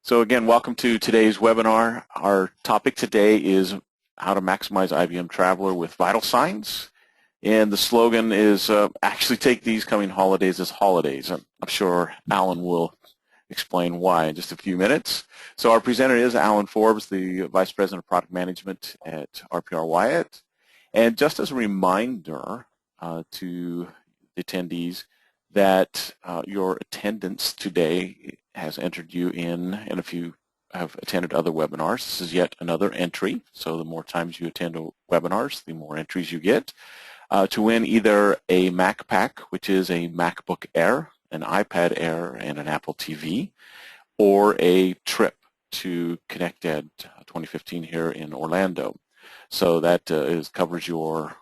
So again, welcome to today's webinar. Our topic today is how to maximize IBM Traveler with VitalSigns. And the slogan is actually take these coming holidays as holidays. I'm sure Alan will explain why in just a few minutes. So our presenter is Alan Forbes, the Vice President of Product Management at RPR Wyatt. And just as a reminder to the attendees that your attendance today has entered you in, and if you have attended other webinars, this is yet another entry. So the more times you attend webinars, the more entries you get to win either a Mac Pack, which is a MacBook Air, an iPad Air, and an Apple TV, or a trip to ConnectEd 2015 here in Orlando. So that covers your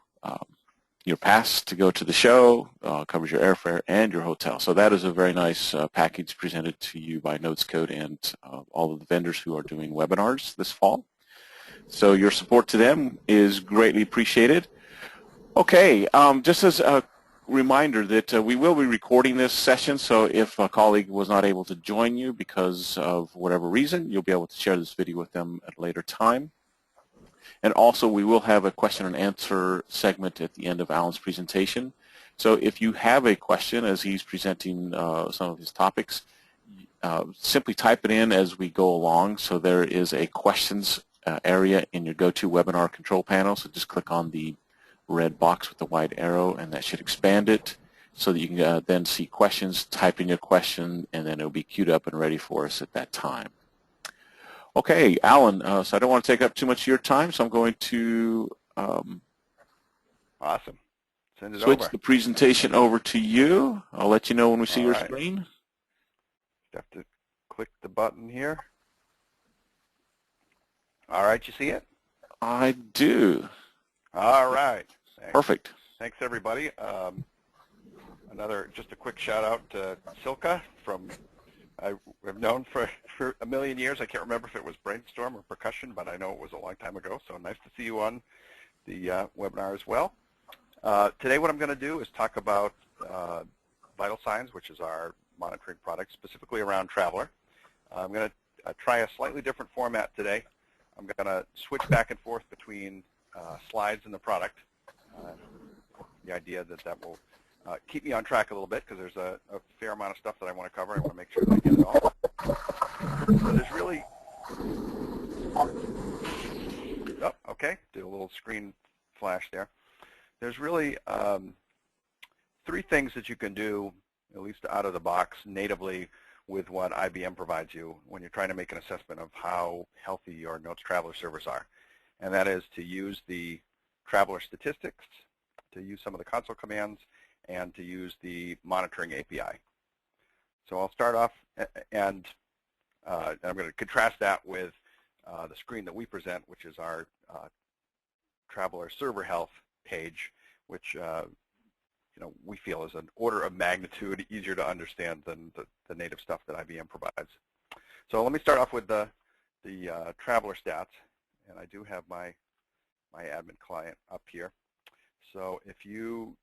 pass to go to the show, covers your airfare and your hotel. So that is a very nice package presented to you by NotesCode and all of the vendors who are doing webinars this fall. So your support to them is greatly appreciated. Okay, just as a reminder that we will be recording this session, so if a colleague was not able to join you because of whatever reason, you'll be able to share this video with them at a later time. And also, we will have a question and answer segment at the end of Alan's presentation. So if you have a question as he's presenting some of his topics, simply type it in as we go along. So there is a questions area in your GoToWebinar control panel. So just click on the red box with the white arrow, and that should expand it so that you can then see questions, type in your question, and then it'll be queued up and ready for us at that time. Okay, Alan, so I don't want to take up too much of your time, so I'm going to awesome. Send it switch over. the presentation over to you. I'll let you know when we see your screen. You have to click the button here. All right, you see it? I do. All right. Thanks. Perfect. Thanks, everybody. Just a quick shout out to Silka from I've known for a million years. I can't remember if it was Brainstorm or Percussion, but I know it was a long time ago. So nice to see you on the webinar as well. Today what I'm going to do is talk about VitalSigns, which is our monitoring product specifically around Traveler. I'm going to try a slightly different format today. I'm going to switch back and forth between slides and the product. The idea that will keep me on track a little bit because there's a fair amount of stuff that I want to cover. I want to make sure that I get it all. So there's really, oh, okay, did a little screen flash there. There's really three things that you can do, at least out of the box, natively with what IBM provides you when you're trying to make an assessment of how healthy your Notes Traveler servers are. And that is to use the Traveler statistics, to use some of the console commands, and to use the monitoring API. So I'll start off, and I'm going to contrast that with the screen that we present, which is our Traveler server health page, which we feel is an order of magnitude easier to understand than the native stuff that IBM provides. So let me start off with the Traveler stats, and I do have my admin client up here. So if you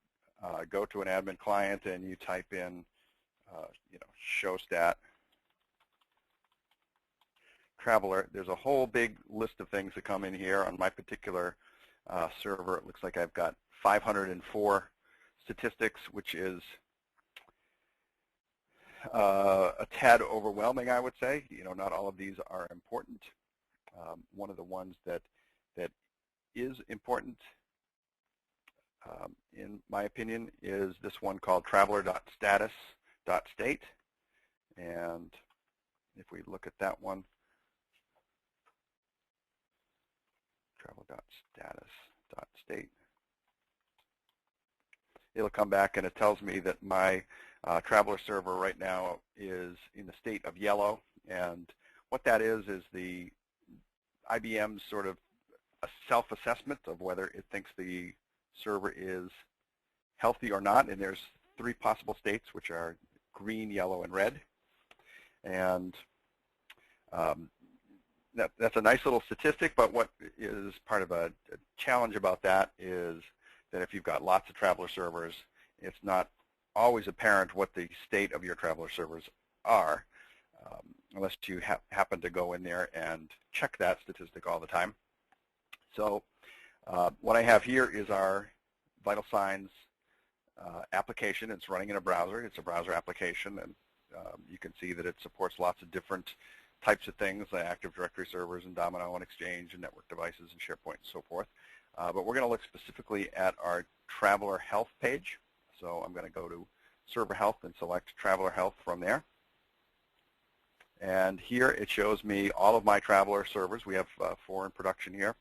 go to an admin client and you type in, show stat Traveler, there's a whole big list of things that come in here. On my particular server, it looks like I've got 504 statistics, which is a tad overwhelming, I would say. Not all of these are important. One of the ones that is important, in my opinion, is this one called traveler.status.state. And if we look at that one, traveler.status.state, it'll come back and it tells me that my Traveler server right now is in the state of yellow. And what that is the IBM's sort of a self-assessment of whether it thinks the server is healthy or not, and there's three possible states, which are green, yellow, and red. And that's a nice little statistic, but what is part of a challenge about that is that if you've got lots of Traveler servers, it's not always apparent what the state of your Traveler servers are. unless you happen to go in there and check that statistic all the time. So what I have here is our VitalSigns application. It's running in a browser. It's a browser application, and you can see that it supports lots of different types of things, like Active Directory servers and Domino and Exchange and network devices and SharePoint and so forth. But we're going to look specifically at our Traveler Health page. So I'm going to go to Server Health and select Traveler Health from there. And here it shows me all of my Traveler servers. We have 4 in production here,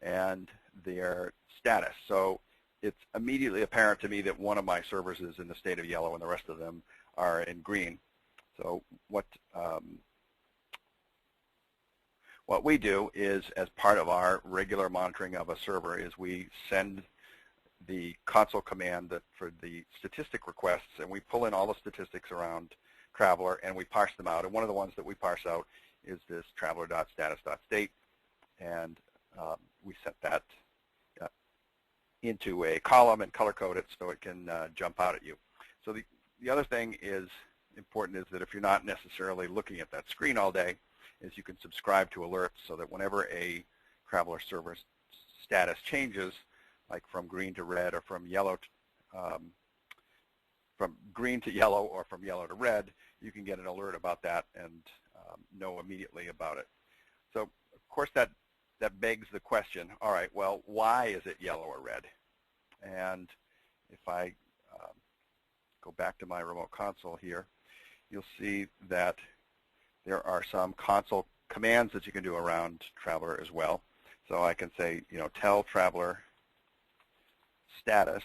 and their status. So it's immediately apparent to me that one of my servers is in the state of yellow and the rest of them are in green. So what we do is, as part of our regular monitoring of a server, is we send the console command for the statistic requests, and we pull in all the statistics around Traveler, and we parse them out. And one of the ones that we parse out is this traveler.status.state, and we set that into a column and color code it so it can jump out at you. So the other thing is important is that if you're not necessarily looking at that screen all day, is you can subscribe to alerts so that whenever a Traveler server status changes, like from green to red or from yellow from green to yellow or from yellow to red, you can get an alert about that and know immediately about it. So of course that begs the question, all right, well, why is it yellow or red? And if I go back to my remote console here, you'll see that there are some console commands that you can do around Traveler as well. So I can say, tell Traveler status.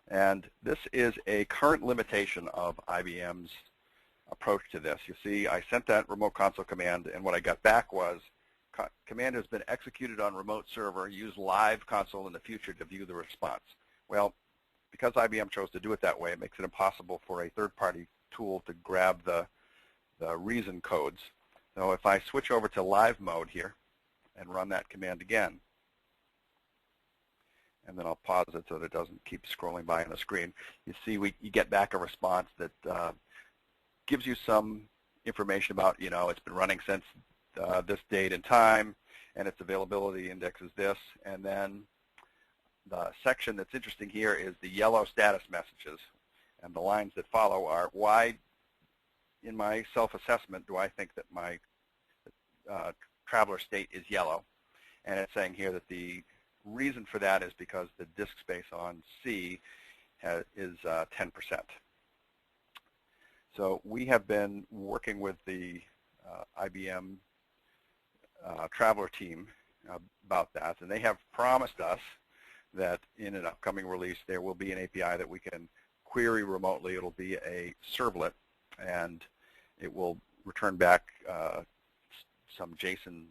And this is a current limitation of IBM's approach to this. You see, I sent that remote console command, and what I got back was, command has been executed on remote server. Use live console in the future to view the response. Well, because IBM chose to do it that way, it makes it impossible for a third-party tool to grab the reason codes. So if I switch over to live mode here and run that command again, and then I'll pause it so that it doesn't keep scrolling by on the screen, you see you get back a response that gives you some information about, it's been running since this date and time, and its availability index is this. And then the section that's interesting here is the yellow status messages. And the lines that follow are, why, in my self-assessment, do I think that my Traveler state is yellow? And it's saying here that the reason for that is because the disk space on C is 10%. So we have been working with the IBM Traveler team about that, and they have promised us that in an upcoming release there will be an API that we can query remotely. It'll be a servlet, and it will return back some JSON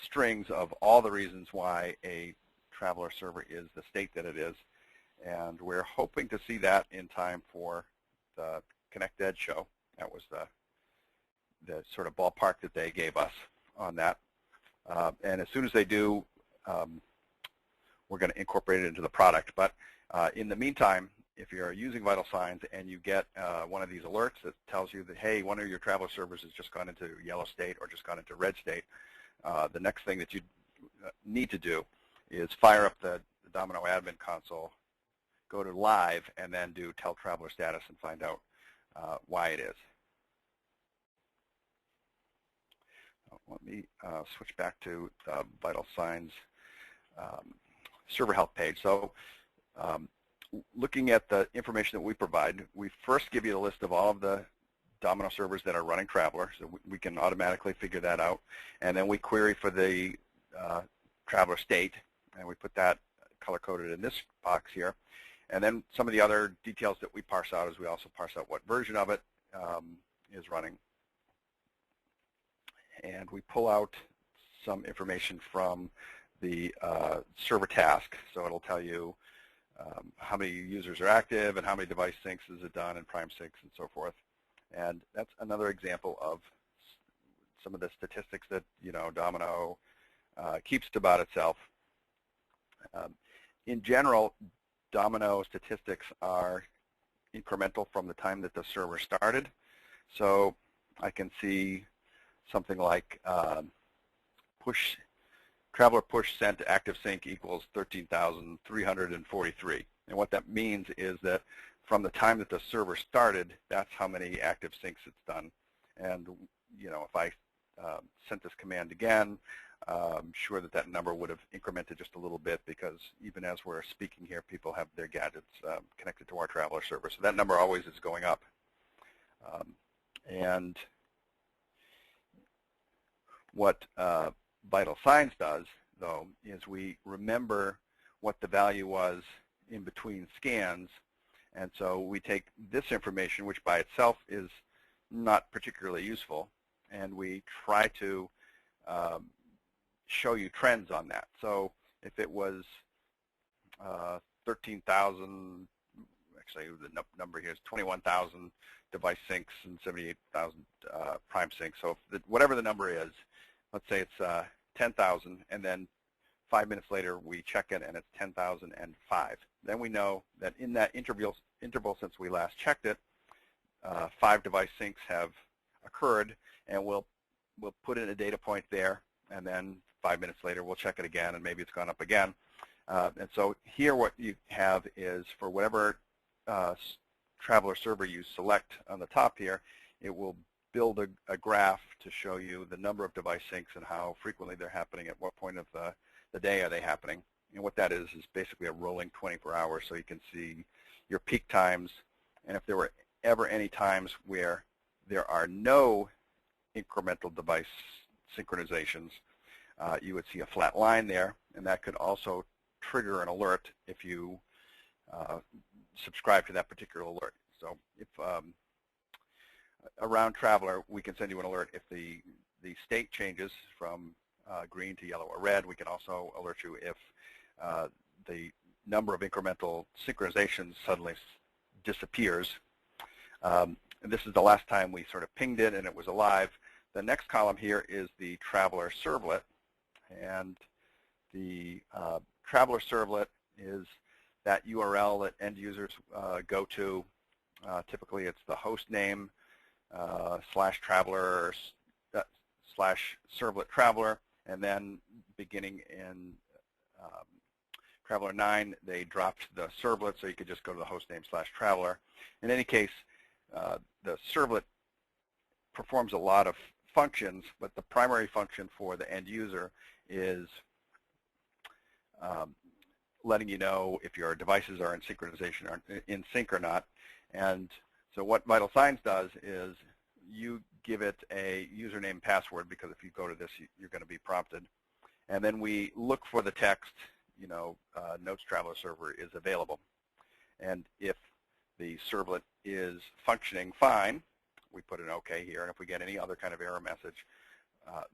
strings of all the reasons why a Traveler server is the state that it is. And we're hoping to see that in time for the Connect Ed show. That was the sort of ballpark that they gave us on that. And as soon as they do, we're going to incorporate it into the product. But in the meantime, if you're using VitalSigns and you get one of these alerts that tells you that, hey, one of your Traveler servers has just gone into yellow state or just gone into red state, the next thing that you need to do is fire up the Domino admin console, go to live, and then do tell Traveler status and find out why it is. Let me switch back to the VitalSigns server health page. So looking at the information that we provide, we first give you a list of all of the Domino servers that are running Traveler, so we can automatically figure that out. And then we query for the Traveler state, and we put that color-coded in this box here. And then some of the other details that we parse out is we also parse out what version of it is running. And we pull out some information from the server task. So it'll tell you how many users are active and how many device syncs is it done and prime syncs and so forth. And that's another example of some of the statistics that Domino keeps about itself. In general, Domino statistics are incremental from the time that the server started. So I can see something like Traveler push sent to active sync equals 13,343. And what that means is that from the time that the server started, that's how many active syncs it's done. And if I sent this command again, I'm sure that number would have incremented just a little bit, because even as we're speaking here, people have their gadgets connected to our Traveler server. So that number always is going up. And what VitalSigns does, though, is we remember what the value was in between scans. And so we take this information, which by itself is not particularly useful, and we try to show you trends on that. So if it was 13,000, actually the number here is 21,000 device syncs and 78,000 prime syncs. So if whatever the number is, let's say it's 10,000, and then 5 minutes later we check it and it's 10,005. Then we know that in that interval since we last checked it, 5 device syncs have occurred, and we'll put in a data point there, and then 5 minutes later we'll check it again, and maybe it's gone up again. And so here what you have is, for whatever Traveler server you select on the top here, it will build a graph to show you the number of device syncs and how frequently they're happening, at what point of the day are they happening. And what that is basically a rolling 24 hours, so you can see your peak times, and if there were ever any times where there are no incremental device synchronizations, you would see a flat line there, and that could also trigger an alert if you subscribe to that particular alert. So if around Traveler, we can send you an alert if the state changes from green to yellow or red. We can also alert you if the number of incremental synchronizations suddenly disappears. And this is the last time we sort of pinged it and it was alive. The next column here is the Traveler servlet, and the Traveler servlet is that URL that end users go to. Typically it's the host name /Traveler /servlet Traveler, and then beginning in Traveler 9, they dropped the servlet, so you could just go to the host name /Traveler. In any case, the servlet performs a lot of functions, but the primary function for the end user is letting you know if your devices are in synchronization or in sync or not. And so what VitalSigns does is you give it a username password, because if you go to this, you're going to be prompted. And then we look for the text, Notes Traveler server is available. And if the servlet is functioning fine, we put an OK here. And if we get any other kind of error message,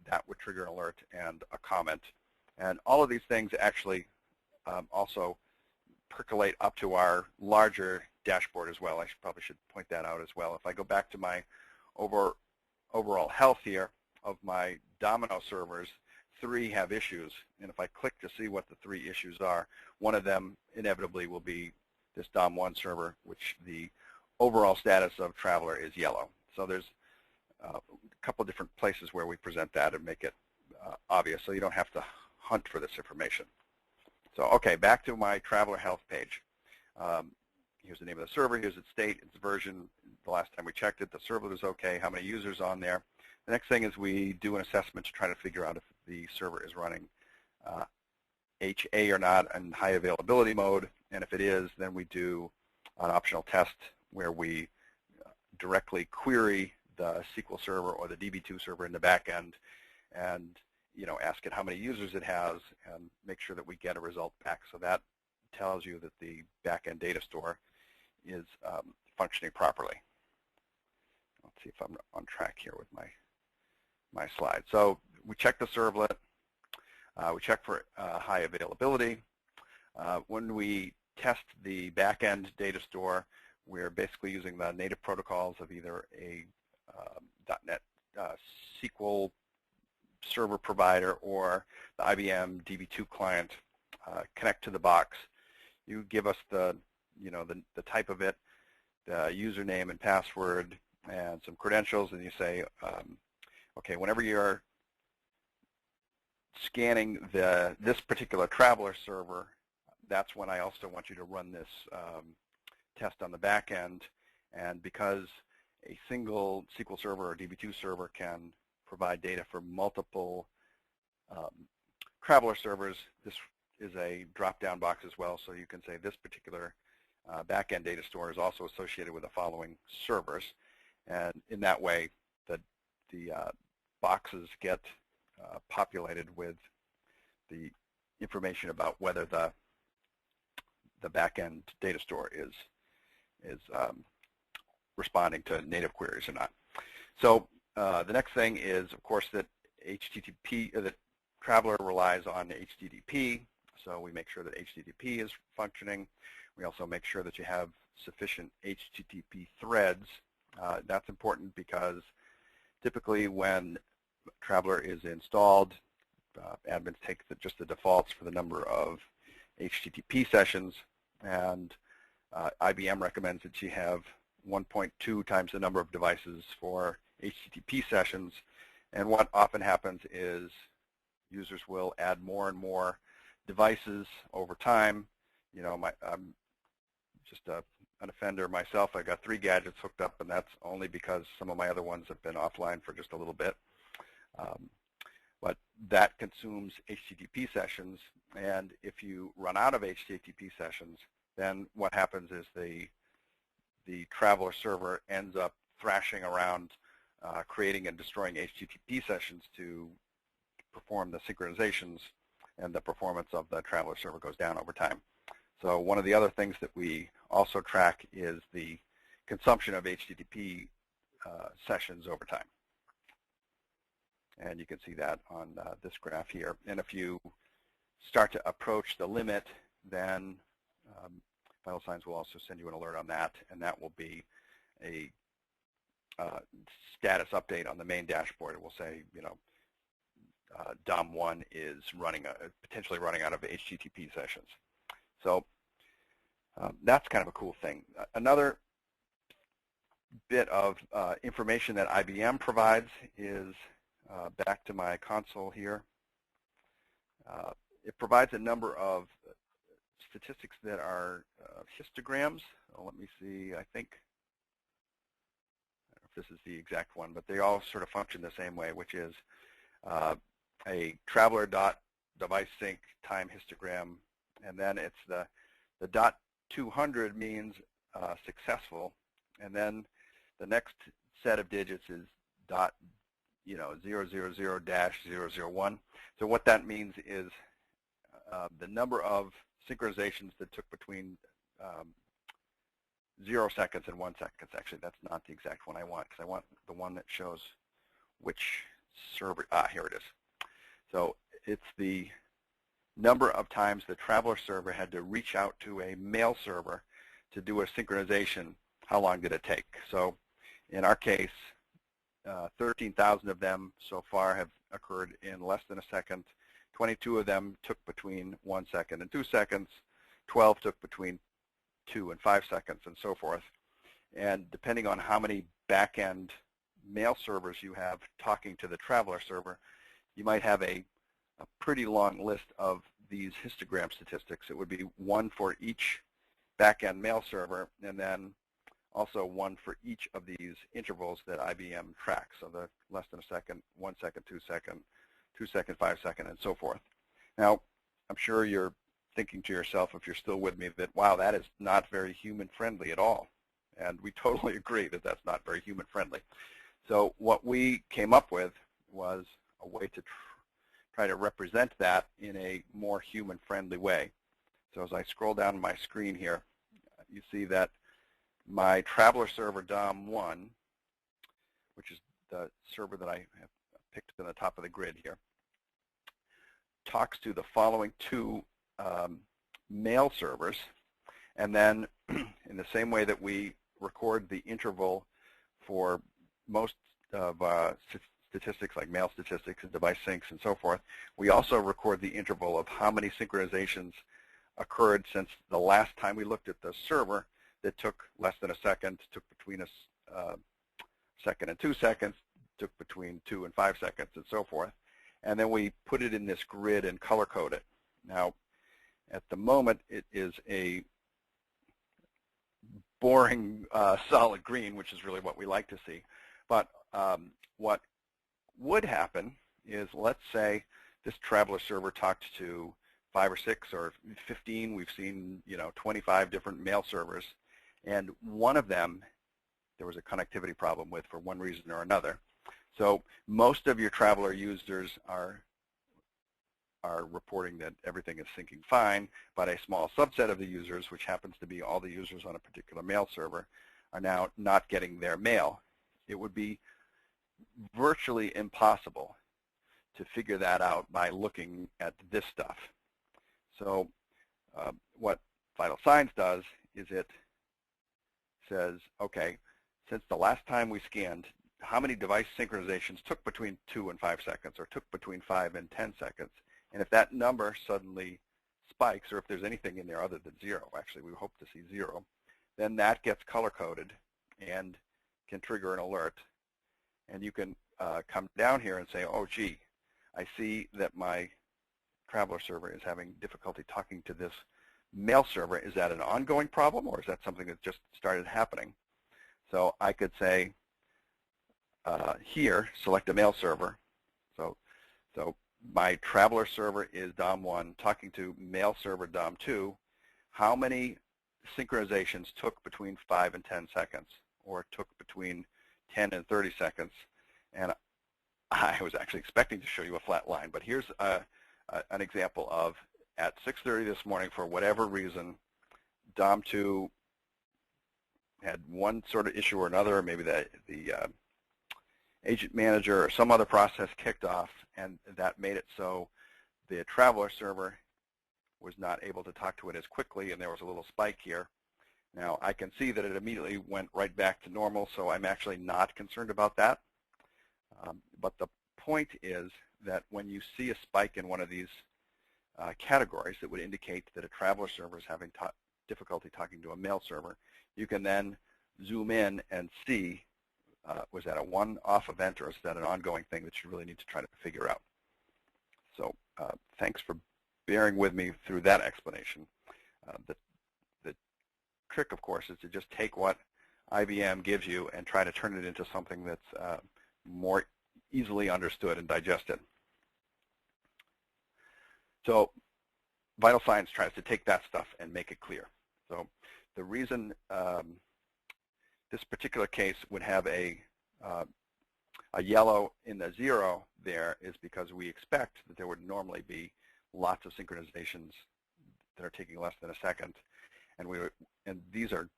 that would trigger an alert and a comment. And all of these things actually also percolate up to our larger dashboard as well. I probably should point that out as well. If I go back to my overall health here of my Domino servers, 3 have issues. And if I click to see what the 3 issues are, one of them inevitably will be this DOM1 server, which the overall status of Traveler is yellow. So there's a couple different places where we present that and make it obvious, so you don't have to hunt for this information. So okay, back to my Traveler health page. Here's the name of the server, here's its state, its version, the last time we checked it, the servlet is okay, how many users on there. The next thing is we do an assessment to try to figure out if the server is running HA or not in high availability mode, and if it is, then we do an optional test where we directly query the SQL server or the DB2 server in the back end, and ask it how many users it has, and make sure that we get a result back. So that tells you that the back-end data store is functioning properly. Let's see if I'm on track here with my slide. So we check the servlet. We check for high availability. When we test the back-end data store, we're basically using the native protocols of either a .NET SQL server provider or the IBM DB2 client. Connect to the box. You give us the type of it, the username and password, and some credentials, and you say, okay, whenever you're scanning this particular Traveler server, that's when I also want you to run this test on the back end. And because a single SQL server or DB2 server can provide data for multiple Traveler servers, this is a drop-down box as well, so you can say this particular back-end data store is also associated with the following servers. And in that way, the boxes get populated with the information about whether the back-end data store is responding to native queries or not. So the next thing is, of course, that that Traveler relies on HTTP, so we make sure that HTTP is functioning. We also make sure that you have sufficient HTTP threads. That's important because typically when Traveler is installed, admins take just the defaults for the number of HTTP sessions, and IBM recommends that you have 1.2 times the number of devices for HTTP sessions. And what often happens is users will add more and more devices over time. You know, I'm just an offender myself. I got 3 gadgets hooked up, and that's only because some of my other ones have been offline for just a little bit. But that consumes HTTP sessions, and if you run out of HTTP sessions, then what happens is the Traveler server ends up thrashing around, creating and destroying HTTP sessions to perform the synchronizations, and the performance of the Traveler server goes down over time. So one of the other things that we also track is the consumption of HTTP sessions over time. And you can see that on this graph here. And if you start to approach the limit, then VitalSigns will also send you an alert on that, and that will be a status update on the main dashboard. It will say, you know, DOM1 is potentially running out of HTTP sessions. So that's kind of a cool thing. Another bit of information that IBM provides is back to my console here. It provides a number of statistics that are histograms. Let me see, I think, I don't know if this is the exact one, but they all sort of function the same way, which is a Traveler.device sync time histogram, and then it's the .200 means successful, and then the next set of digits is .000-001. So what that means is the number of synchronizations that took between 0 seconds and 1 second. Actually, that's not the exact one I want, because I want the one that shows which server. Here it is. So it's the number of times the Traveler server had to reach out to a mail server to do a synchronization. How long did it take? So in our case, 13,000 of them so far have occurred in less than a second. 22 of them took between 1 second and 2 seconds. 12 took between 2 and 5 seconds, and so forth. And depending on how many back-end mail servers you have talking to the Traveler server, you might have a pretty long list of these histogram statistics. It would be one for each back-end mail server, and then also one for each of these intervals that IBM tracks. So the less than a second, 1 second, 2 second, 2 second, 5 second, and so forth. Now, I'm sure you're thinking to yourself, if you're still with me, that, wow, that is not very human-friendly at all. And we totally agree that that's not very human-friendly. So what we came up with was a way to try to represent that in a more human-friendly way. So as I scroll down my screen here, you see that my Traveler server DOM1, which is the server that I have picked in the top of the grid here, talks to the following 2 mail servers, and then in the same way that we record the interval for most of statistics like mail statistics and device syncs and so forth, we also record the interval of how many synchronizations occurred since the last time we looked at the server that took less than a second, took between second and 2 seconds, took between 2 and 5 seconds, and so forth. And then we put it in this grid and color code it. Now, at the moment, it is a boring solid green, which is really what we like to see. But what would happen is, let's say this Traveler server talked to 5 or 6 or 15. We've seen 25 different mail servers, and one of them there was a connectivity problem with for one reason or another. So most of your Traveler users are reporting that everything is syncing fine, but a small subset of the users, which happens to be all the users on a particular mail server, are now not getting their mail. It would be virtually impossible to figure that out by looking at this stuff. So what VitalSigns does is it says, okay, since the last time we scanned, how many device synchronizations took between 2 and 5 seconds, or took between 5 and 10 seconds? And if that number suddenly spikes, or if there's anything in there other than 0, actually we hope to see 0, then that gets color-coded and can trigger an alert. And you can come down here and say, oh, gee, I see that my Traveler server is having difficulty talking to this mail server. Is that an ongoing problem, or is that something that just started happening? So I could say here, select a mail server. So my Traveler server is DOM1 talking to mail server DOM2. How many synchronizations took between 5 and 10 seconds, or took between 10 and 30 seconds? And I was actually expecting to show you a flat line, but here's an example of, at 6:30 this morning, for whatever reason, DOM2 had one sort of issue or another, or maybe the agent manager or some other process kicked off, and that made it so the Traveler server was not able to talk to it as quickly, and there was a little spike here. Now, I can see that it immediately went right back to normal, so I'm actually not concerned about that. But the point is that when you see a spike in one of these categories that would indicate that a Traveler server is having difficulty talking to a mail server, you can then zoom in and see, was that a one-off event, or is that an ongoing thing that you really need to try to figure out? So thanks for bearing with me through that explanation. The trick, of course, is to just take what IBM gives you and try to turn it into something that's more easily understood and digested. So VitalSigns tries to take that stuff and make it clear. So the reason this particular case would have a yellow in the 0 there is because we expect that there would normally be lots of synchronizations that are taking less than a second, and these are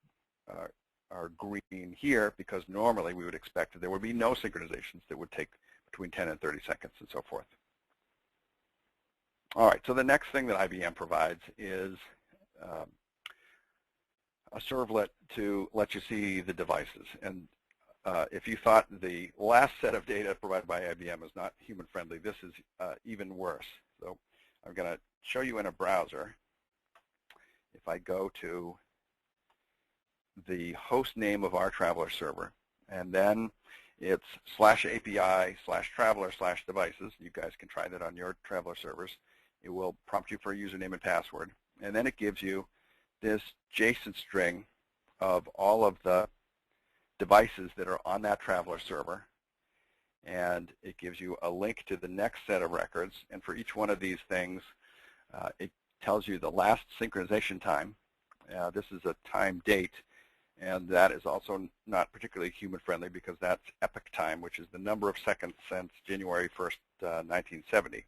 green here because normally we would expect that there would be no synchronizations that would take between 10 and 30 seconds and so forth. All right, so the next thing that IBM provides is a servlet to let you see the devices. And if you thought the last set of data provided by IBM is not human-friendly, this is even worse. So I'm going to show you in a browser. If I go to the host name of our Traveler server, and then it's /API/Traveler/devices. You guys can try that on your Traveler servers. It will prompt you for a username and password. And then it gives you this JSON string of all of the devices that are on that Traveler server. And it gives you a link to the next set of records. And for each one of these things, it tells you the last synchronization time. This is a time date. And that is also not particularly human-friendly because that's epoch time, which is the number of seconds since January 1st, 1970.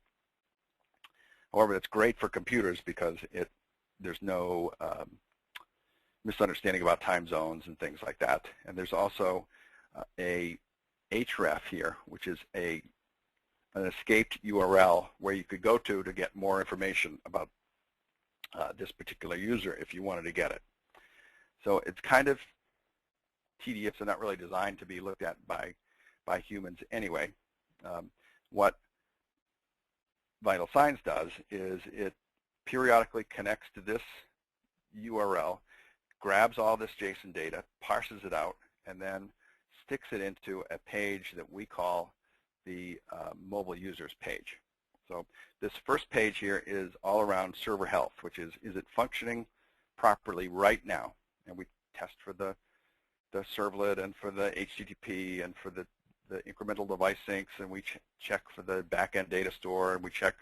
However, it's great for computers because there's no misunderstanding about time zones and things like that. And there's also a href here, which is an escaped URL where you could go to get more information about this particular user if you wanted to get it. So it's kind of tedious and not really designed to be looked at by humans anyway. What VitalSigns does is it periodically connects to this URL, grabs all this JSON data, parses it out, and then sticks it into a page that we call the mobile users page. So this first page here is all around server health, which is it functioning properly right now? And we test for the servlet and for the HTTP and for the incremental device syncs, and we check for the backend data store, and we check,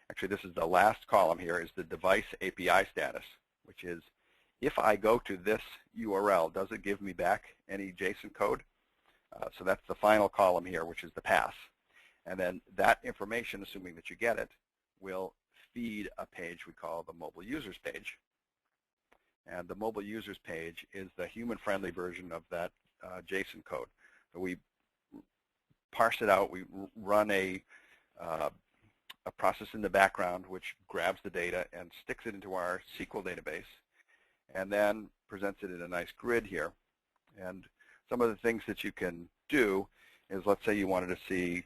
actually this is the last column here, is the device API status, which is if I go to this URL, does it give me back any JSON code? So that's the final column here, which is the pass. And then that information, assuming that you get it, will feed a page we call the mobile users page. And the mobile users page is the human-friendly version of that JSON code. So we parse it out. We run a process in the background which grabs the data and sticks it into our SQL database, and then presents it in a nice grid here. And some of the things that you can do is, let's say you wanted to see,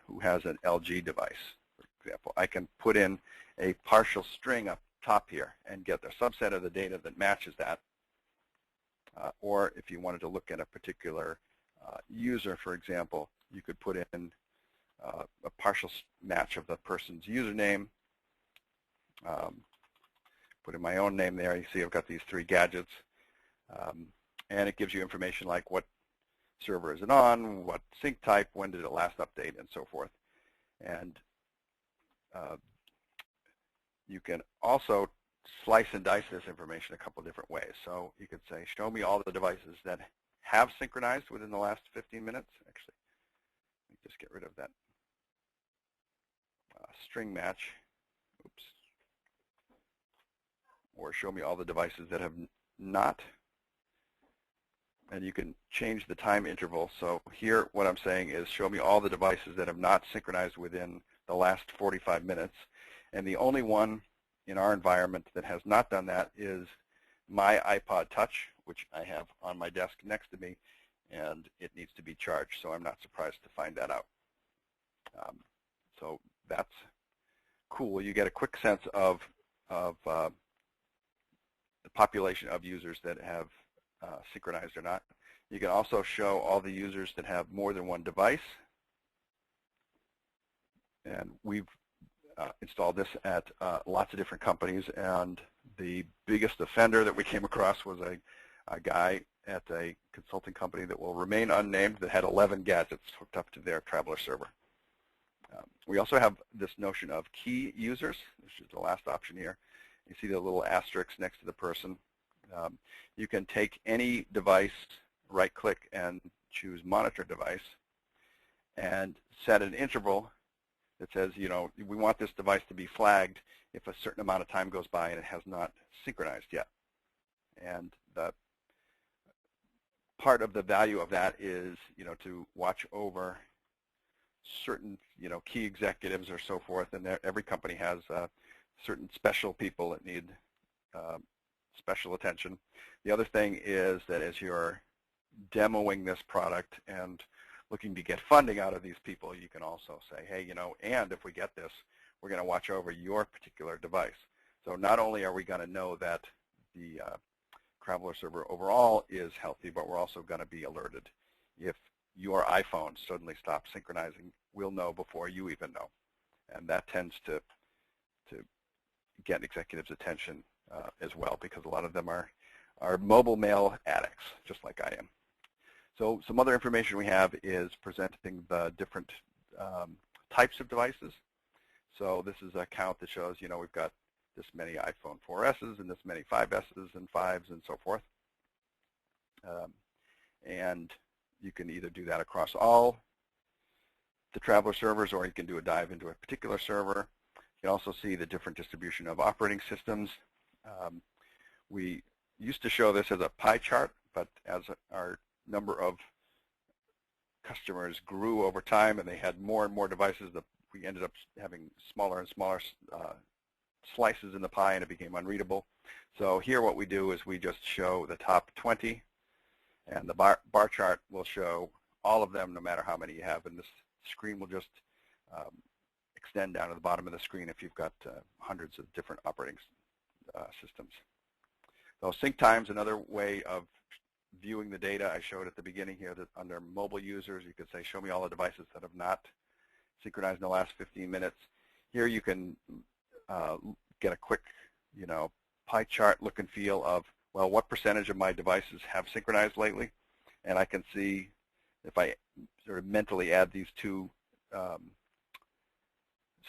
who has an LG device, for example. I can put in a partial string up top here and get the subset of the data that matches that. Or if you wanted to look at a particular user, for example, you could put in a partial match of the person's username. Put in my own name there. You see I've got these 3 gadgets. And it gives you information like what server is it on, what sync type, when did it last update, and so forth. And you can also slice and dice this information a couple of different ways. So you could say, show me all the devices that have synchronized within the last 15 minutes. Actually, let me just get rid of that string match. Oops. Or show me all the devices that have not. And you can change the time interval. So here what I'm saying is show me all the devices that have not synchronized within the last 45 minutes. And the only one in our environment that has not done that is my iPod Touch, which I have on my desk next to me, and it needs to be charged. So I'm not surprised to find that out. So that's cool. You get a quick sense of the population of users that have synchronized or not. You can also show all the users that have more than one device. And we've installed this at lots of different companies, and the biggest offender that we came across was a guy at a consulting company that will remain unnamed that had 11 gadgets hooked up to their Traveler server. We also have this notion of key users, which is the last option here. You see the little asterisk next to the person. You can take any device, right-click, and choose Monitor Device, and set an interval that says, we want this device to be flagged if a certain amount of time goes by and it has not synchronized yet. And the part of the value of that is, to watch over certain, key executives or so forth, and every company has certain special people that need special attention. The other thing is that as you're demoing this product and looking to get funding out of these people, you can also say, hey, and if we get this, we're going to watch over your particular device. So not only are we going to know that the Traveler server overall is healthy, but we're also going to be alerted. If your iPhone suddenly stops synchronizing, we'll know before you even know. And that tends to get executives' attention as well, because a lot of them are mobile mail addicts, just like I am. So some other information we have is presenting the different types of devices. So this is a count that shows, we've got this many iPhone 4S's and this many 5S's and 5s and so forth. And you can either do that across all the Traveler servers, or you can do a dive into a particular server. You can also see the different distribution of operating systems. We used to show this as a pie chart, but as our number of customers grew over time and they had more and more devices, we ended up having smaller and smaller slices in the pie, and it became unreadable. So here what we do is we just show the top 20, and the bar chart will show all of them no matter how many you have, and this screen will just extend down to the bottom of the screen if you've got hundreds of different operating systems. So sync time's another way of viewing the data. I showed at the beginning here that under mobile users, you could say, show me all the devices that have not synchronized in the last 15 minutes. Here you can get a quick, pie chart look and feel of, well, what percentage of my devices have synchronized lately? And I can see if I sort of mentally add these two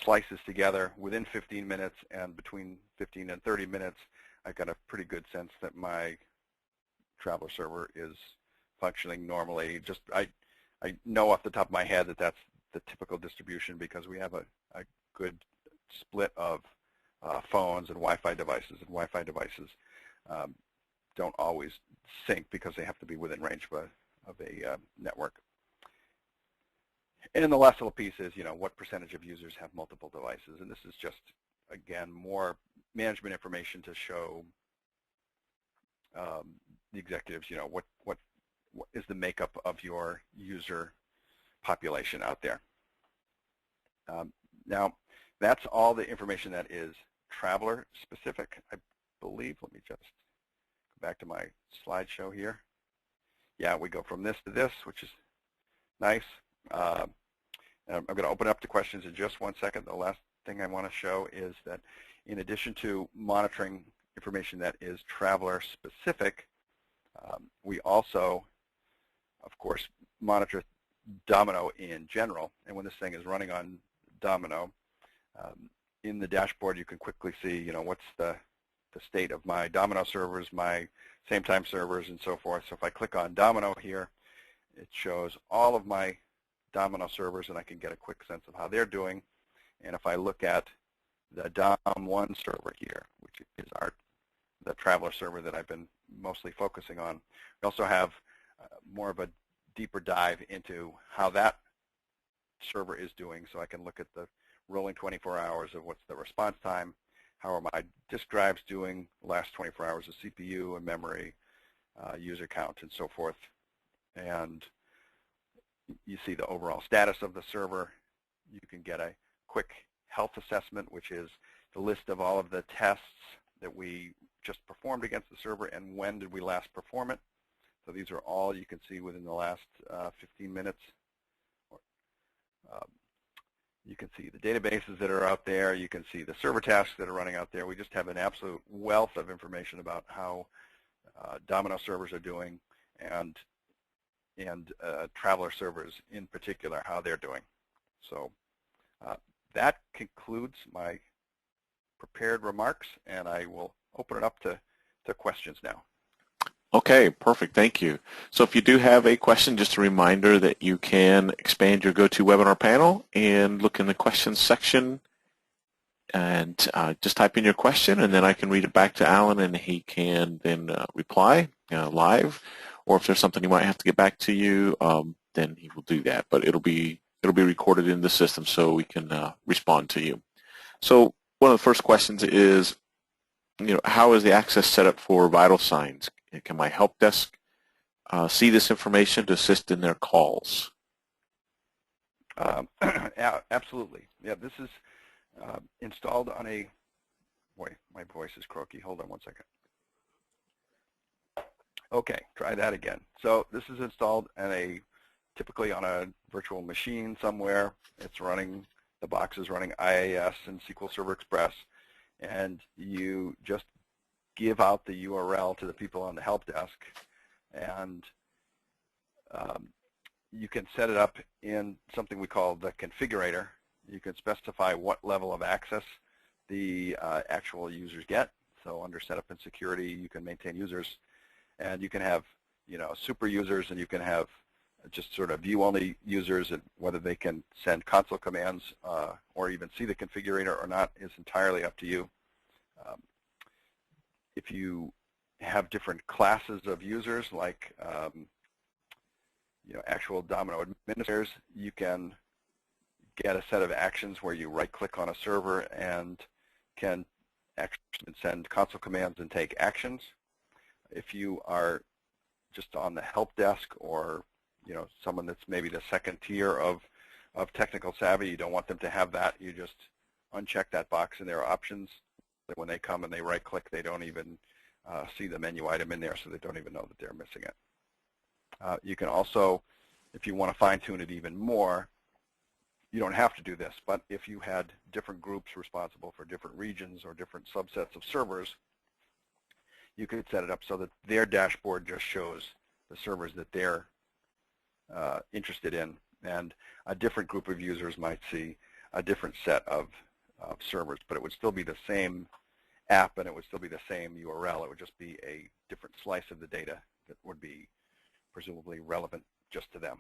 slices together within 15 minutes and between 15 and 30 minutes, I got a pretty good sense that my Traveler server is functioning normally. Just I know off the top of my head that that's the typical distribution because we have a good split of phones and Wi-Fi devices, and Wi-Fi devices don't always sync because they have to be within range of a network. And the last little piece is, what percentage of users have multiple devices, and this is just, again, more management information to show the executives, what is the makeup of your user population out there. Now, that's all the information that is Traveler specific, I believe. Let me just go back to my slideshow here. Yeah, we go from this to this, which is nice. I'm going to open up to questions in just 1 second. The last thing I want to show is that in addition to monitoring information that is Traveler specific, we also, of course, monitor Domino in general. And when this thing is running on Domino, in the dashboard you can quickly see, what's the state of my Domino servers, my same time servers, and so forth. So if I click on Domino here, it shows all of my Domino servers, and I can get a quick sense of how they're doing. And if I look at the Dom1 server here, which is the Traveler server that I've been mostly focusing on, we also have more of a deeper dive into how that server is doing. So I can look at the rolling 24 hours of what's the response time, how are my disk drives doing, last 24 hours of CPU and memory, user count, and so forth. And you see the overall status of the server. You can get a quick health assessment, which is the list of all of the tests that we just performed against the server and when did we last perform it. So these are all you can see within the last 15 minutes. You can see the databases that are out there. You can see the server tasks that are running out there. We just have an absolute wealth of information about how Domino servers are doing and Traveler servers in particular, how they're doing. So that concludes my prepared remarks, and I will open it up to questions now. Okay, perfect. Thank you. So if you do have a question, just a reminder that you can expand your GoToWebinar panel and look in the questions section and just type in your question, and then I can read it back to Alan, and he can then reply live. Or if there's something he might have to get back to you, then he will do that. But it'll be recorded in the system so we can respond to you. So one of the first questions is, how is the access set up for VitalSigns? Can my help desk see this information to assist in their calls? Absolutely. Yeah, this is installed on a, boy, my voice is croaky. Hold on 1 second. Okay, try that again. So this is installed typically on a virtual machine somewhere. It's running, the box is running IAS and SQL Server Express, and you just give out the URL to the people on the help desk, and you can set it up in something we call the configurator. You can specify what level of access the actual users get. So under setup and security, you can maintain users, and you can have super users, and you can have just sort of view-only users, and whether they can send console commands or even see the configurator or not is entirely up to you. If you have different classes of users, like actual Domino administrators, you can get a set of actions where you right-click on a server and can actually send console commands and take actions. If you are just on the help desk, or someone that's maybe the second tier of technical savvy, you don't want them to have that, you just uncheck that box in their options. When they come and they right-click, they don't even see the menu item in there, so they don't even know that they're missing it. You can also, if you want to fine-tune it even more, you don't have to do this, but if you had different groups responsible for different regions or different subsets of servers, you could set it up so that their dashboard just shows the servers that they're interested in, and a different group of users might see a different set of servers, but it would still be the same app and it would still be the same URL. It would just be a different slice of the data that would be presumably relevant just to them.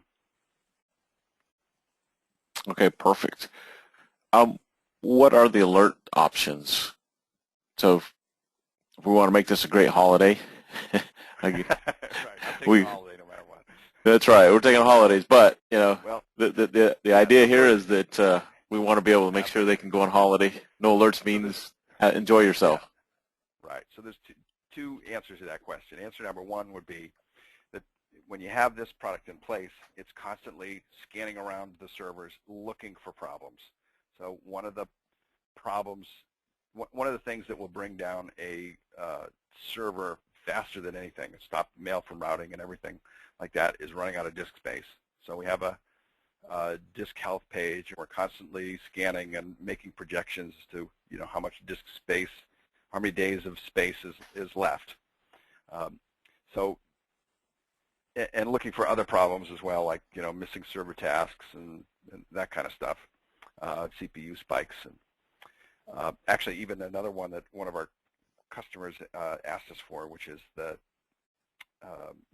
Okay, perfect. What are the alert options? So if we want to make this a great holiday, Right. I'm taking a holiday no matter what. That's right. We're taking holidays, but you know, Well, the idea here is that we want to be able to make sure they can go on holiday. No alerts means enjoy yourself. Yeah. Right. So there's two answers to that question. Answer number one would be that when you have this product in place, it's constantly scanning around the servers looking for problems. So one of the things that will bring down a server faster than anything, stop mail from routing and everything like that, is running out of disk space. So we have a disk health page, and we're constantly scanning and making projections as to how much disk space, how many days of space is left. And looking for other problems as well, like missing server tasks and that kind of stuff, CPU spikes, and actually even another one that one of our customers asked us for, which is the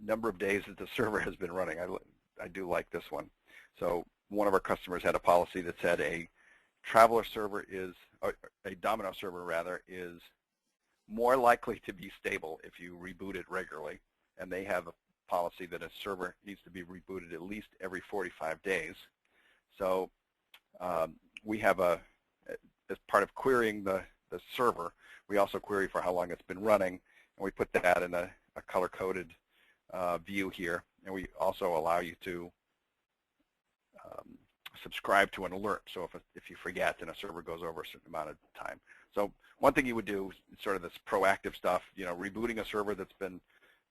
number of days that the server has been running. I do like this one. So one of our customers had a policy that said a Traveler server a Domino server rather, is more likely to be stable if you reboot it regularly, and they have a policy that a server needs to be rebooted at least every 45 days. So we have as part of querying the server, we also query for how long it's been running, and we put that in a color-coded view here, and we also allow you to subscribe to an alert, so if you forget and a server goes over a certain amount of time. So one thing you would do is sort of this proactive stuff, rebooting a server that's been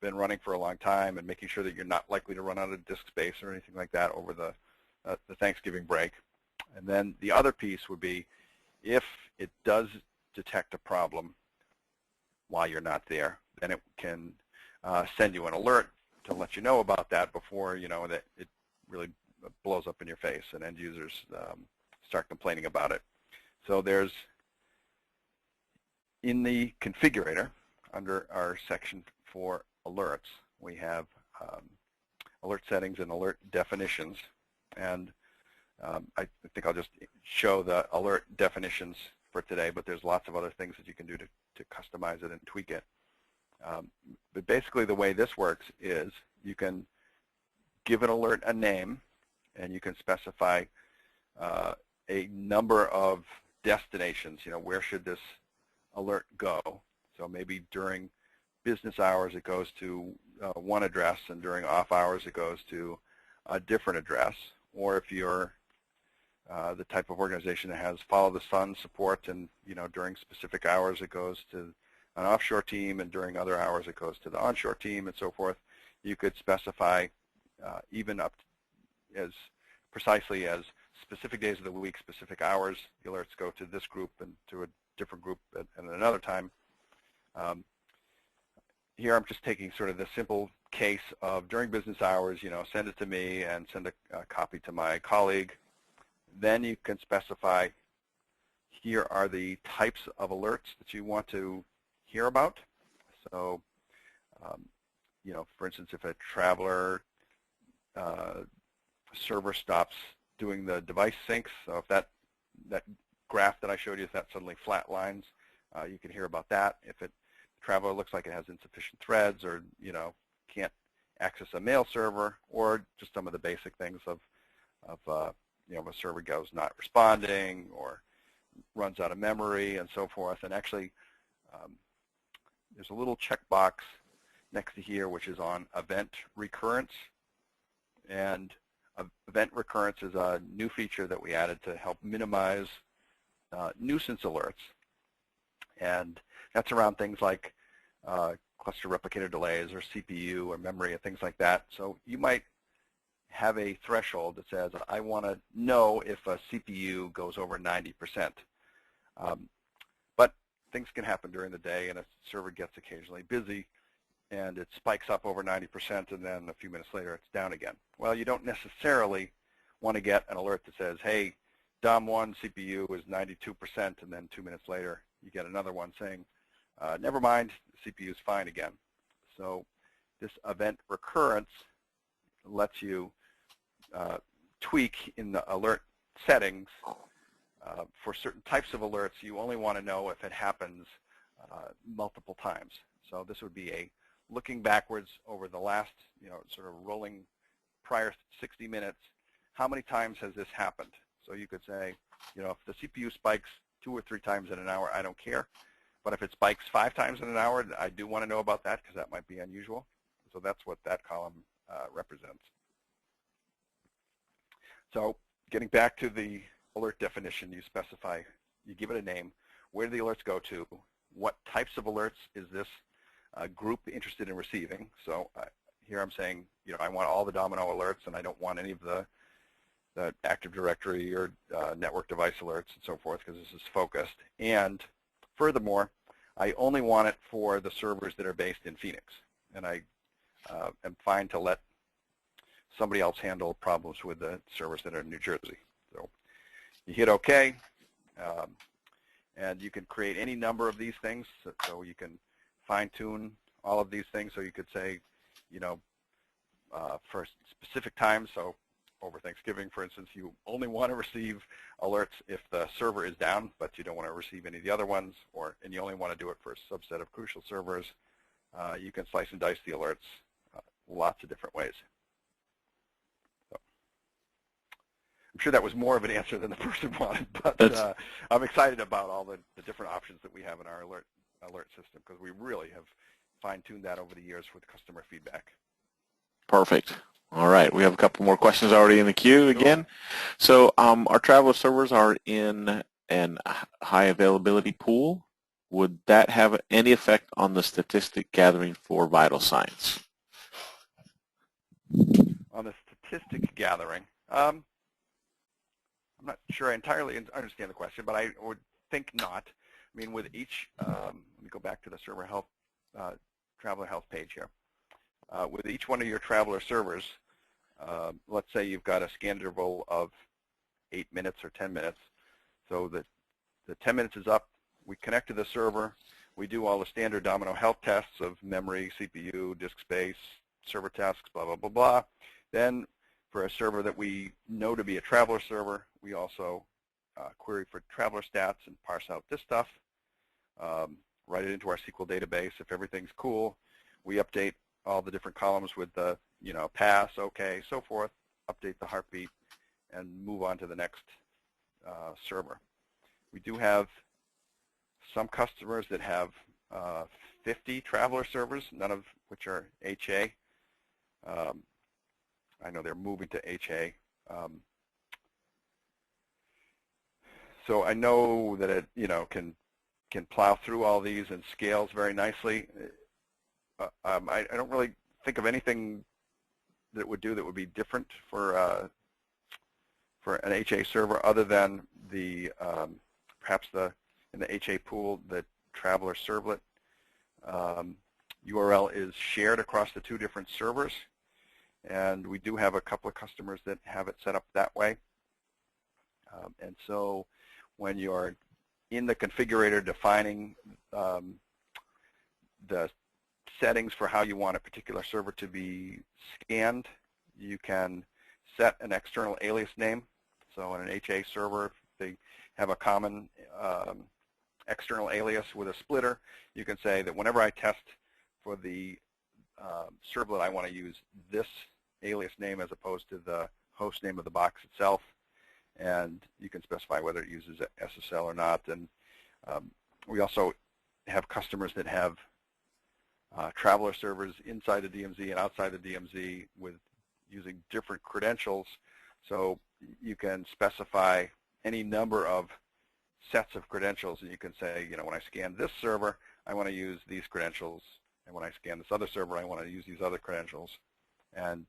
running for a long time and making sure that you're not likely to run out of disk space or anything like that over the Thanksgiving break. And then the other piece would be, if it does detect a problem while you're not there, then it can send you an alert to let you know about that before that it really blows up in your face and end users start complaining about it. So there's, in the configurator, under our section for alerts, we have alert settings and alert definitions, and I think I'll just show the alert definitions for today, but there's lots of other things that you can do to customize it and tweak it. But basically the way this works is you can give an alert a name, and you can specify a number of destinations. Where should this alert go? So maybe during business hours it goes to one address, and during off hours it goes to a different address. Or if you're the type of organization that has follow the sun support, and during specific hours it goes to an offshore team, and during other hours it goes to the onshore team, and so forth, you could specify even up as precisely as specific days of the week, specific hours, the alerts go to this group and to a different group at another time. Here I'm just taking sort of the simple case of during business hours, send it to me and send a copy to my colleague. Then you can specify, here are the types of alerts that you want to hear about. So, for instance, if a Traveler server stops doing the device syncs, so if that graph that I showed you, if that suddenly flatlines, you can hear about that. If Traveler looks like it has insufficient threads, or can't access a mail server, or just some of the basic things of if a server goes not responding or runs out of memory and so forth. And actually, there's a little checkbox next to here which is on event recurrence, and event recurrence is a new feature that we added to help minimize nuisance alerts. And that's around things like cluster replicator delays or CPU or memory and things like that. So you might have a threshold that says, I want to know if a CPU goes over 90%. But things can happen during the day, and a server gets occasionally busy, and it spikes up over 90%, and then a few minutes later it's down again. Well, you don't necessarily want to get an alert that says, hey, DOM1 CPU is 92%, and then 2 minutes later you get another one saying, never mind, the CPU is fine again. So this event recurrence lets you tweak in the alert settings. For certain types of alerts, you only want to know if it happens multiple times. So this would be a looking backwards over the last, sort of rolling prior 60 minutes, how many times has this happened? So you could say, if the CPU spikes 2 or 3 times in an hour, I don't care. But if it spikes 5 times in an hour, I do want to know about that because that might be unusual. So that's what that column represents. So getting back to the alert definition, you specify, you give it a name, where do the alerts go to, what types of alerts is this group interested in receiving. So here I'm saying, I want all the domino alerts, and I don't want any of the Active Directory or network device alerts and so forth, because this is focused. And furthermore, I only want it for the servers that are based in Phoenix, and I am fine to let somebody else handle problems with the servers that are in New Jersey. So you hit OK, and you can create any number of these things. So you can fine-tune all of these things. So you could say, for specific times, so over Thanksgiving, for instance, you only want to receive alerts if the server is down, but you don't want to receive any of the other ones, and you only want to do it for a subset of crucial servers. You can slice and dice the alerts lots of different ways. So, I'm sure that was more of an answer than the person wanted, but I'm excited about all the different options that we have in our alert system, because we really have fine-tuned that over the years with customer feedback. Perfect. All right, we have a couple more questions already in the queue again. So our Traveler servers are in an high availability pool. Would that have any effect on the statistic gathering for VitalSigns? On the statistic gathering, I'm not sure I entirely understand the question, but I would think not. I mean, with each, let me go back to the server health, Traveler health page here. With each one of your Traveler servers, let's say you've got a scan interval of 8 minutes or 10 minutes. So the 10 minutes is up, we connect to the server, we do all the standard domino health tests of memory, CPU, disk space, server tasks, blah, blah, blah, blah. Then for a server that we know to be a Traveler server, we also query for Traveler stats and parse out this stuff, write it into our SQL database. If everything's cool, we update all the different columns with the, pass, okay, so forth, update the heartbeat, and move on to the next server. We do have some customers that have 50 Traveler servers, none of which are HA. I know they're moving to HA. So I know that it, can plow through all these and scales very nicely. I don't really think of anything that would be different for an HA server, other than the perhaps in the HA pool, the Traveler servlet URL is shared across the 2 different servers, and we do have a couple of customers that have it set up that way. And so when you're in the configurator defining the settings for how you want a particular server to be scanned, you can set an external alias name. So on an HA server, they have a common external alias with a splitter. You can say that whenever I test for the servlet, I want to use this alias name as opposed to the host name of the box itself. And you can specify whether it uses SSL or not. And we also have customers that have Traveler servers inside the DMZ and outside the DMZ with using different credentials. So you can specify any number of sets of credentials, and you can say, when I scan this server, I want to use these credentials, and when I scan this other server, I want to use these other credentials. And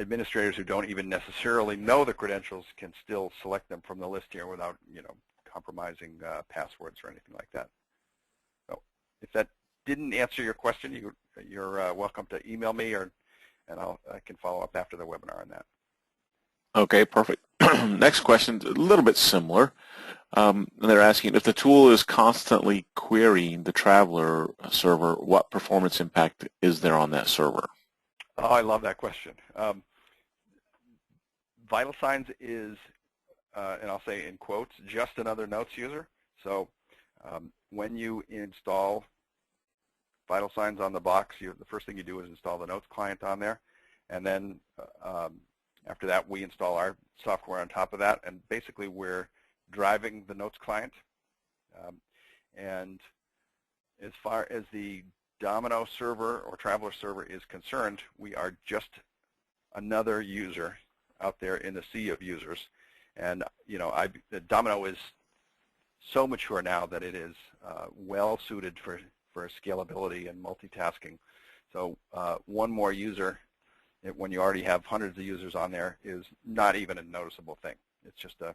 administrators who don't even necessarily know the credentials can still select them from the list here without, compromising passwords or anything like that. So if that didn't answer your question, you're welcome to email me, and I can follow up after the webinar on that. Okay, perfect. Next question, a little bit similar. They're asking if the tool is constantly querying the Traveler server, what performance impact is there on that server? Oh, I love that question. VitalSigns is, and I'll say in quotes, just another notes user. So when you install VitalSigns on the box, the first thing you do is install the notes client on there, and then after that we install our software on top of that, and basically we're driving the notes client. And as far as the Domino server or Traveler server is concerned, we are just another user out there in the sea of users. And Domino is so mature now that it is well suited for scalability and multitasking. So one more user, when you already have hundreds of users on there, is not even a noticeable thing. It's just a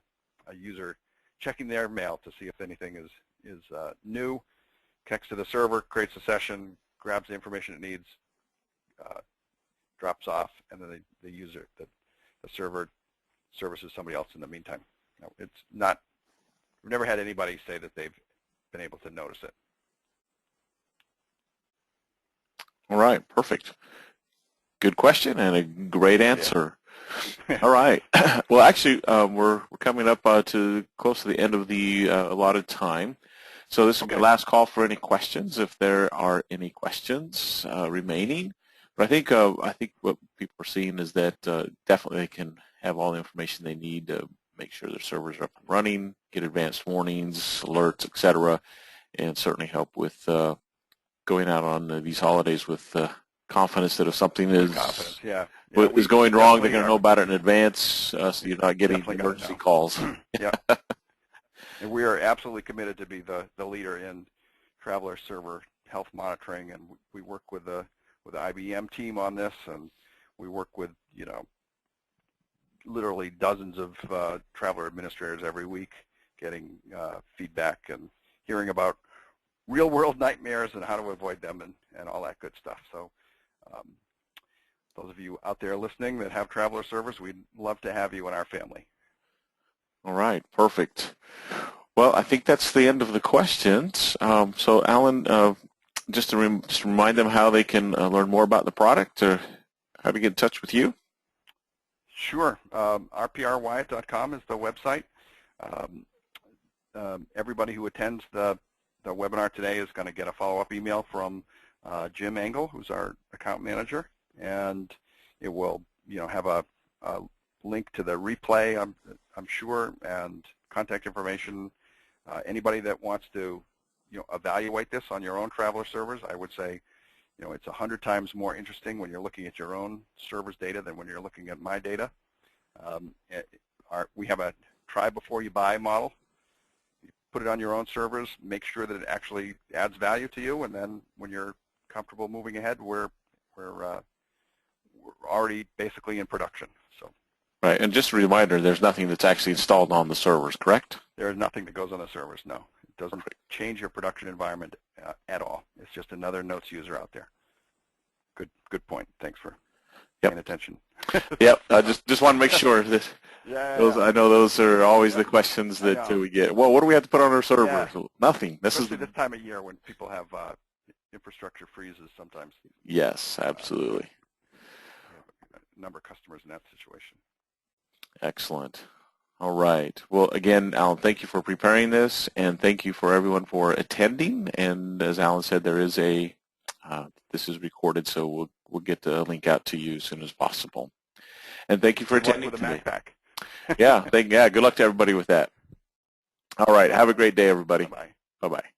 user checking their mail to see if anything is new, connects to the server, creates a session, grabs the information it needs, drops off, and then the server services somebody else in the meantime. No, it's not. We've never had anybody say that they've been able to notice it. All right, perfect. Good question and a great answer. Yeah. All right. Well, actually, we're coming up to close to the end of the allotted time. So this will be the last call for any questions, if there are any questions remaining. But I think what people are seeing is that definitely they can have all the information they need to make sure their servers are up and running, get advanced warnings, alerts, etc., and certainly help with going out on these holidays with confidence that if something is going wrong, they're going to know about it in advance, so you're not getting emergency calls. Yeah. And we are absolutely committed to be the leader in Traveler server health monitoring, and we work with the IBM team on this, and we work with literally dozens of Traveler administrators every week, getting feedback and hearing about real-world nightmares and how to avoid them and all that good stuff. So those of you out there listening that have Traveler servers, we'd love to have you in our family. All right, perfect. Well, I think that's the end of the questions. So, Alan, just to remind them how they can learn more about the product or how to get in touch with you. Sure. rprwyatt.com is the website. Everybody who attends the webinar today is going to get a follow-up email from Jim Engel, who's our account manager, and it will have a link to the replay, I'm sure, and contact information. Anybody that wants to evaluate this on your own Traveler servers, I would say it's 100 times more interesting when you're looking at your own server's data than when you're looking at my data. We have a try before you buy model. You put it on your own servers, make sure that it actually adds value to you, and then when you're comfortable moving ahead, we're already basically in production. So. Right, and just a reminder, there's nothing that's actually installed on the servers, correct? There is nothing that goes on the servers, no. It doesn't change your production environment at all. It's just another notes user out there. Good point. Thanks for paying attention. Yep, I just want to make sure that I know those are always the questions that we get. Well, what do we have to put on our servers? Yeah. Nothing. Especially this time of year when people have infrastructure freezes sometimes. Yes, absolutely. A number of customers in that situation. Excellent. All right. Well, again, Alan, thank you for preparing this, and thank you for everyone for attending. And as Alan said, there is this is recorded, so we'll get the link out to you as soon as possible. And thank you for attending today. Backpack. Yeah. Good luck to everybody with that. All right. Have a great day, everybody. Bye-bye. Bye-bye.